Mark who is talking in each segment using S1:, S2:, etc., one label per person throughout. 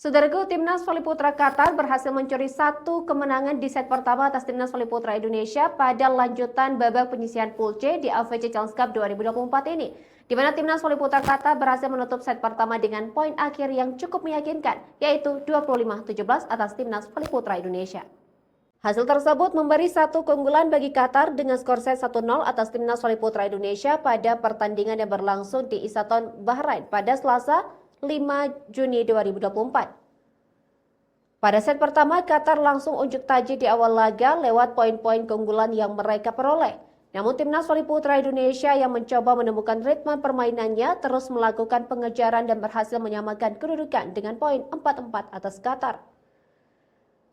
S1: Saudaraku, Timnas Voli Putra Qatar berhasil mencuri satu kemenangan di set pertama atas Timnas Voli Putra Indonesia pada lanjutan babak penyisihan pool C di AFC Challenge Cup 2024 ini, di mana Timnas Voli Putra Qatar berhasil menutup set pertama dengan poin akhir yang cukup meyakinkan, yaitu 25-17 atas Timnas Voli Putra Indonesia. Hasil tersebut memberi satu keunggulan bagi Qatar dengan skor set 1-0 atas Timnas Voli Putra Indonesia pada pertandingan yang berlangsung di Isaton, Bahrain pada Selasa 5 Juni 2024. Pada set pertama, Qatar langsung unjuk taji di awal laga lewat poin-poin keunggulan yang mereka peroleh. Namun Timnas Voli Putra Indonesia yang mencoba menemukan ritme permainannya terus melakukan pengejaran dan berhasil menyamakan kedudukan dengan poin 4-4 atas Qatar.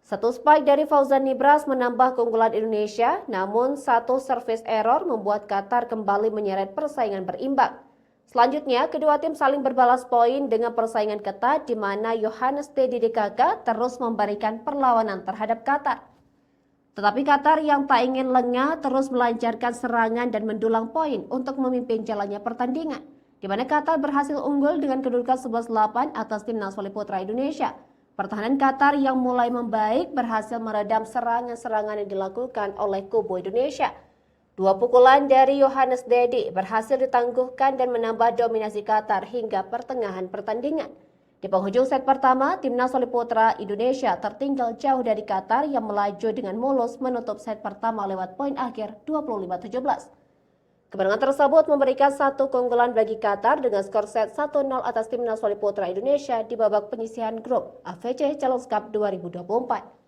S1: Satu spike dari Fauzan Nibras menambah keunggulan Indonesia, namun satu service error membuat Qatar kembali menyeret persaingan berimbang. Selanjutnya, kedua tim saling berbalas poin dengan persaingan ketat di mana Yohannes Didikaka terus memberikan perlawanan terhadap Qatar. Tetapi Qatar yang tak ingin lengah terus melancarkan serangan dan mendulang poin untuk memimpin jalannya pertandingan, di mana Qatar berhasil unggul dengan kedudukan 11-8 atas Timnas Voli Putra Indonesia. Pertahanan Qatar yang mulai membaik berhasil meredam serangan-serangan yang dilakukan oleh kubu Indonesia. Dua pukulan dari Yohannes Dedi berhasil ditangguhkan dan menambah dominasi Qatar hingga pertengahan pertandingan. Di penghujung set pertama, Timnas Voli Putra Indonesia tertinggal jauh dari Qatar yang melaju dengan mulus menutup set pertama lewat poin akhir 25-17. Kemenangan tersebut memberikan satu keunggulan bagi Qatar dengan skor set 1-0 atas Timnas Voli Putra Indonesia di babak penyisihan grup AFC Challenge Cup 2024.